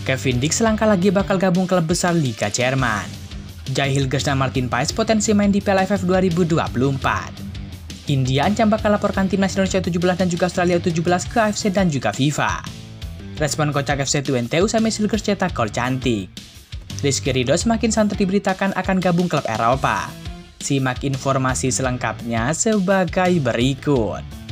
Kevin Dix selangkah lagi bakal gabung klub besar Liga Jerman. Jai Hilgers dan Martin Paes potensi main di Piala AFF 2024. India ancam bakal laporkan timnas Indonesia 17 dan juga Australia 17 ke AFC dan juga FIFA. Respon kocak FC Twente usai Jai Hilgers cetak gol cantik. Rizky Ridho semakin santer diberitakan akan gabung klub Eropa. Simak informasi selengkapnya sebagai berikut.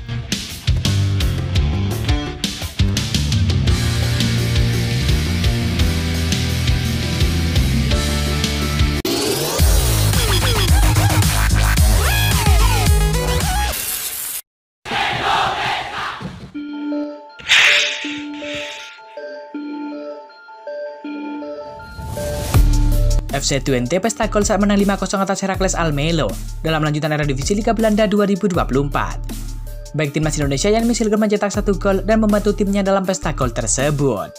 FC Twente pesta gol saat menang 5-0 atas Heracles Almelo dalam lanjutan Eredivisie Liga Belanda 2024. Baik timnas Indonesia Jan Hilgers mencetak 1 gol dan membantu timnya dalam pesta gol tersebut.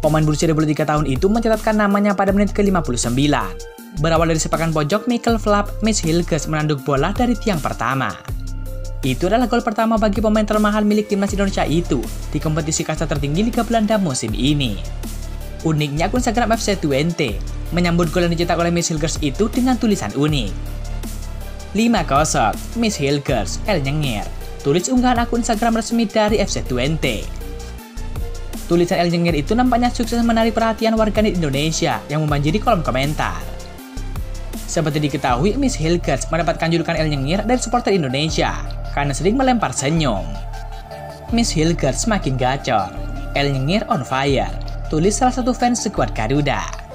Pemain berusia 23 tahun itu mencatatkan namanya pada menit ke-59. Berawal dari sepakan pojok, Michael Flap, Jai Hilgers menanduk bola dari tiang pertama. Itu adalah gol pertama bagi pemain termahal milik timnas Indonesia itu di kompetisi kasta tertinggi Liga Belanda musim ini. Uniknya akun Instagram FC Twente menyambut gol yang dicetak oleh Jai Hilgers itu dengan tulisan unik. 5-0, Jai Hilgers, El Nyengir, tulis unggahan akun Instagram resmi dari FC Twente. Tulisan El Nyengir itu nampaknya sukses menarik perhatian warganet Indonesia yang membanjiri kolom komentar. Seperti diketahui, Jai Hilgers mendapatkan julukan El Nyengir dari supporter Indonesia karena sering melempar senyum. Jai Hilgers semakin gacor, El Nyengir on fire, tulis salah satu fans skuad Garuda.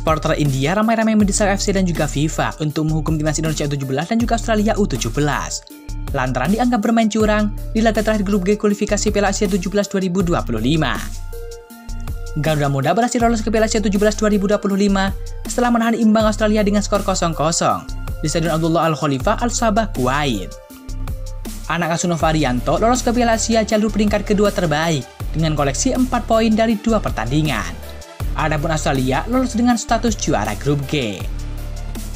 Supporter India ramai-ramai mendesak FC dan juga FIFA untuk menghukum timnas Indonesia U17 dan juga Australia U17. Lantaran dianggap bermain curang di laga terakhir grup G kualifikasi Piala Asia 17 2025. Garuda Muda berhasil lolos ke Piala Asia 17 2025 setelah menahan imbang Australia dengan skor 0-0 di Stadion Abdullah Al Khalifah Al Sabah, Kuwait. Anak asuh Novarianto lolos ke Piala Asia jalur peringkat kedua terbaik dengan koleksi 4 poin dari 2 pertandingan. Adapun Australia lolos dengan status juara grup G.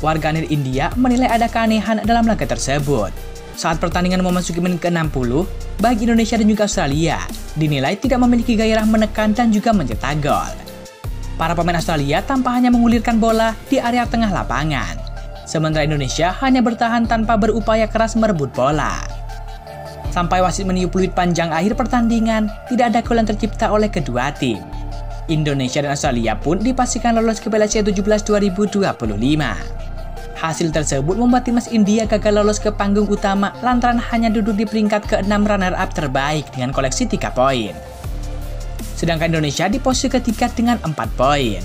Warganet India menilai ada keanehan dalam laga tersebut. Saat pertandingan memasuki menit ke-60, baik Indonesia dan juga Australia dinilai tidak memiliki gairah menekan dan juga mencetak gol. Para pemain Australia tampak hanya mengulirkan bola di area tengah lapangan, sementara Indonesia hanya bertahan tanpa berupaya keras merebut bola. Sampai wasit meniup peluit panjang akhir pertandingan, tidak ada gol yang tercipta oleh kedua tim. Indonesia dan Australia pun dipastikan lolos ke Piala Asia 17 2025. Hasil tersebut membuat timnas India gagal lolos ke panggung utama lantaran hanya duduk di peringkat ke-6 runner-up terbaik dengan koleksi 3 poin. Sedangkan Indonesia di posisi ketiga dengan 4 poin.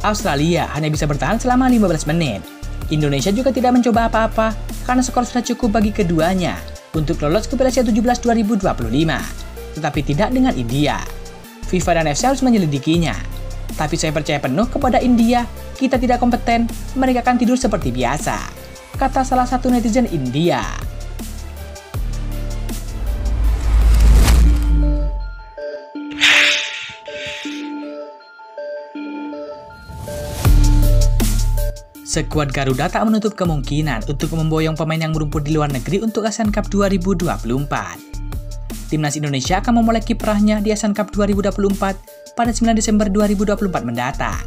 Australia hanya bisa bertahan selama 15 menit. Indonesia juga tidak mencoba apa-apa karena skor sudah cukup bagi keduanya untuk lolos ke Piala Asia 17 2025, tetapi tidak dengan India. FIFA dan FC harus menyelidikinya. Tapi saya percaya penuh kepada India, kita tidak kompeten, mereka akan tidur seperti biasa, kata salah satu netizen India. Skuad Garuda tak menutup kemungkinan untuk memboyong pemain yang merumput di luar negeri untuk Asian Cup 2024. Timnas Indonesia akan memulai kiprahnya di Asian Cup 2024 pada 9 Desember 2024 mendatang.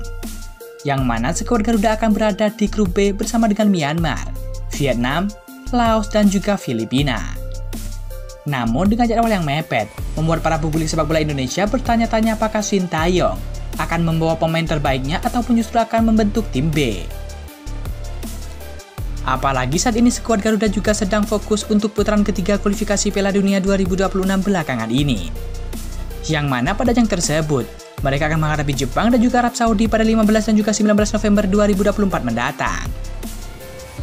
Yang mana skuad Garuda akan berada di grup B bersama dengan Myanmar, Vietnam, Laos, dan juga Filipina. Namun dengan jadwal yang mepet, membuat para publik sepak bola Indonesia bertanya-tanya apakah Sintayong akan membawa pemain terbaiknya ataupun justru akan membentuk tim B. Apalagi saat ini skuad Garuda juga sedang fokus untuk putaran ketiga kualifikasi Piala Dunia 2026 belakangan ini. Yang mana pada ajang tersebut, mereka akan menghadapi Jepang dan juga Arab Saudi pada 15 dan juga 19 November 2024 mendatang.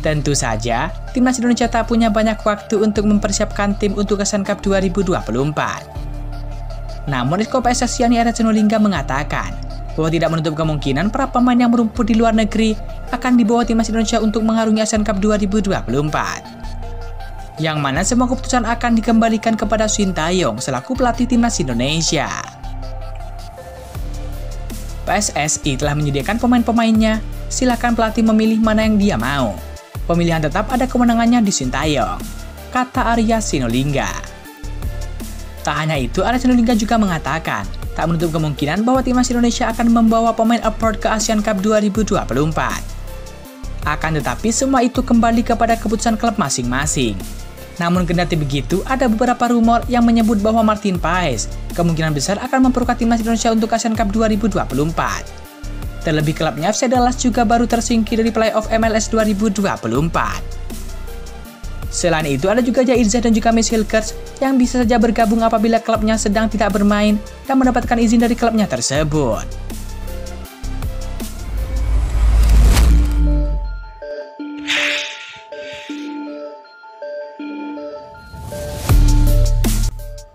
Tentu saja, timnas Indonesia tak punya banyak waktu untuk mempersiapkan tim untuk Asian Cup 2024. Namun, Esko PSSI Yani Ernest Sinulinga mengatakan bahwa tidak menutup kemungkinan para pemain yang merumput di luar negeri akan dibawa timnas Indonesia untuk mengarungi Asian Cup 2024. Yang mana semua keputusan akan dikembalikan kepada Sintayong selaku pelatih timnas Indonesia. PSSI telah menyediakan pemain-pemainnya silakan pelatih memilih mana yang dia mau. Pemilihan tetap ada kewenangannya di Sintayong, kata Arya Sinulinga. Tak hanya itu, Arya Sinulinga juga mengatakan tak menutup kemungkinan bahwa timnas Indonesia akan membawa pemain abroad ke Asian Cup 2024. Akan tetapi semua itu kembali kepada keputusan klub masing-masing. Namun kendati begitu, ada beberapa rumor yang menyebut bahwa Martin Paes kemungkinan besar akan memperkuat timnas Indonesia untuk Asian Cup 2024. Terlebih klubnya FC Dallas juga baru tersingkir dari playoff MLS 2024. Selain itu, ada juga Jair Zaid dan juga Mitch Hilgers yang bisa saja bergabung apabila klubnya sedang tidak bermain dan mendapatkan izin dari klubnya tersebut.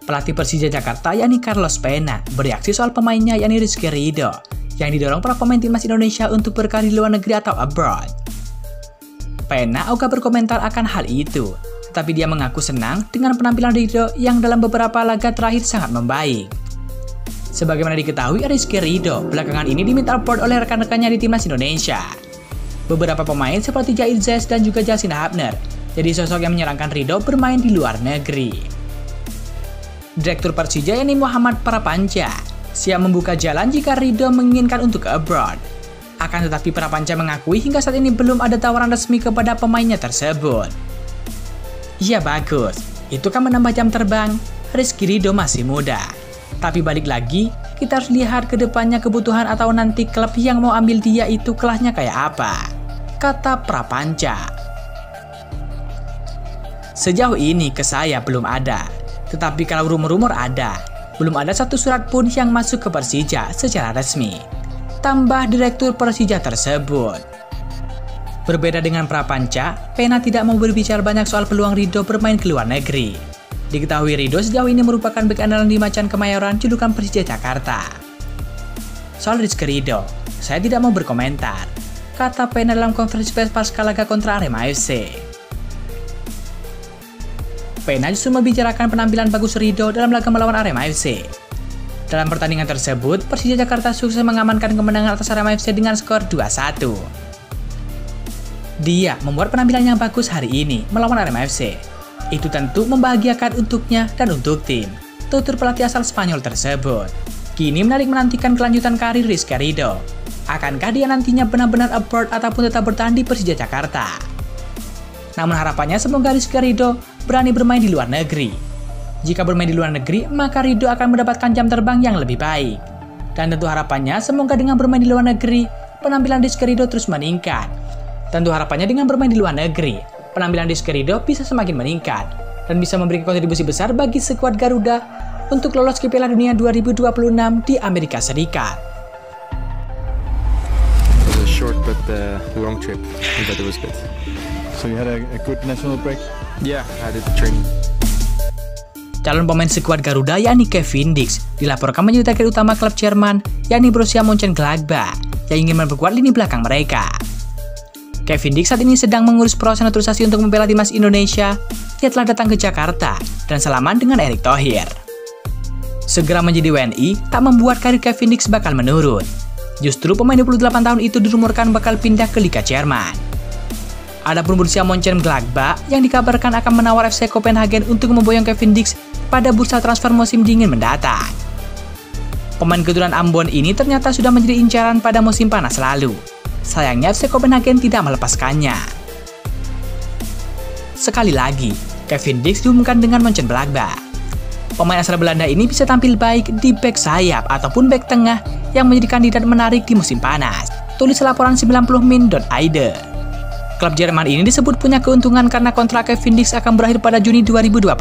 Pelatih Persija Jakarta yakni Carlos Pena bereaksi soal pemainnya yakni Rizky Ridho yang didorong para pemain timnas Indonesia untuk berkarir di luar negeri atau abroad. Pena ogah berkomentar akan hal itu, tetapi dia mengaku senang dengan penampilan Ridho yang dalam beberapa laga terakhir sangat membaik. Sebagaimana diketahui, Rizky Ridho belakangan ini diminta abroad oleh rekan-rekannya di timnas Indonesia. Beberapa pemain seperti Jair Zaid dan juga Justin Hubner jadi sosok yang menyarankan Ridho bermain di luar negeri. Direktur Persija yakni Muhammad Prapanca siap membuka jalan jika Ridho menginginkan untuk ke abroad. Akan tetapi Prapanca mengakui hingga saat ini belum ada tawaran resmi kepada pemainnya tersebut. Ya bagus, itu kan menambah jam terbang. Rizky Ridho masih muda. Tapi balik lagi, kita harus lihat ke depannya kebutuhan atau nanti klub yang mau ambil dia itu kelasnya kayak apa, kata Prapanca. Sejauh ini ke saya belum ada. Tetapi kalau rumor-rumor ada, belum ada satu surat pun yang masuk ke Persija secara resmi, tambah direktur Persija tersebut. Berbeda dengan Prapanca, Pena tidak mau berbicara banyak soal peluang Ridho bermain ke luar negeri. Diketahui Ridho sejauh ini merupakan bek andalan di Macan Kemayoran julukan Persija Jakarta. Soal Rizky Ridho, saya tidak mau berkomentar, kata Pena dalam konferensi pers pasca laga kontra Arema FC. Pena justru membicarakan penampilan bagus Ridho dalam laga melawan Arema FC. Dalam pertandingan tersebut, Persija Jakarta sukses mengamankan kemenangan atas Arema FC dengan skor 2-1. Dia membuat penampilan yang bagus hari ini melawan Arema FC. Itu tentu membahagiakan untuknya dan untuk tim, tutur pelatih asal Spanyol tersebut. Kini menarik menantikan kelanjutan karir Rizky Ridho. Akankah dia nantinya benar-benar abroad ataupun tetap bertahan di Persija Jakarta? Namun harapannya semoga Rizky Ridho berani bermain di luar negeri. Jika bermain di luar negeri, maka Ridho akan mendapatkan jam terbang yang lebih baik. Dan tentu harapannya semoga dengan bermain di luar negeri, penampilan Rizky Ridho terus meningkat. Tentu harapannya dengan bermain di luar negeri, penampilan Rizky Ridho bisa semakin meningkat dan bisa memberikan kontribusi besar bagi skuad Garuda untuk lolos ke Piala Dunia 2026 di Amerika Serikat. It was a short but long trip, but it was good. So you had a good national break? Yeah, I did training. Calon pemain skuad Garuda yakni Kevin Dix dilaporkan menjadi target utama klub Jerman yakni Borussia Mönchengladbach yang ingin memperkuat lini belakang mereka. Kevin Dix saat ini sedang mengurus proses naturalisasi untuk membela timnas Indonesia. Dia telah datang ke Jakarta dan salaman dengan Erick Thohir. Segera menjadi WNI tak membuat karir Kevin Dix bakal menurun. Justru pemain 28 tahun itu dirumorkan bakal pindah ke Liga Jerman. Adapun Borussia Mönchengladbach yang dikabarkan akan menawar FC Copenhagen untuk memboyong Kevin Dix pada bursa transfer musim dingin mendatang. Pemain keturunan Ambon ini ternyata sudah menjadi incaran pada musim panas lalu. Sayangnya FC Copenhagen tidak melepaskannya. Sekali lagi, Kevin Dix diumumkan dengan Mönchengladbach. Pemain asal Belanda ini bisa tampil baik di bek sayap ataupun bek tengah yang menjadi kandidat menarik di musim panas. Tulis laporan 90min.id. Klub Jerman ini disebut punya keuntungan karena kontrak Kevin Dix akan berakhir pada Juni 2025.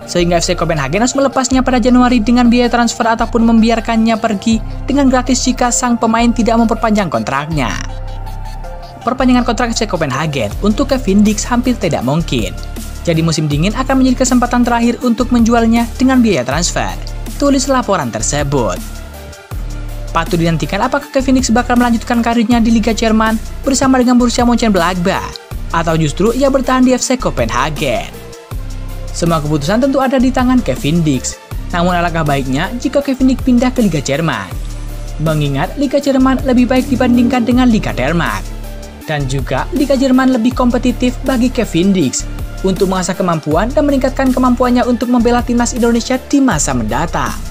Sehingga FC Copenhagen harus melepasnya pada Januari dengan biaya transfer ataupun membiarkannya pergi dengan gratis jika sang pemain tidak memperpanjang kontraknya. Perpanjangan kontrak FC Copenhagen untuk Kevin Dix hampir tidak mungkin. Jadi musim dingin akan menjadi kesempatan terakhir untuk menjualnya dengan biaya transfer. Tulis laporan tersebut. Patut dinantikan apakah Kevin Dix bakal melanjutkan karirnya di Liga Jerman bersama dengan Borussia Mönchengladbach atau justru ia bertahan di FC Copenhagen. Semua keputusan tentu ada di tangan Kevin Dix. Namun alangkah baiknya jika Kevin Dix pindah ke Liga Jerman. mengingat Liga Jerman lebih baik dibandingkan dengan Liga Denmark. Dan juga Liga Jerman lebih kompetitif bagi Kevin Dix untuk mengasah kemampuan dan meningkatkan kemampuannya untuk membela timnas Indonesia di masa mendatang.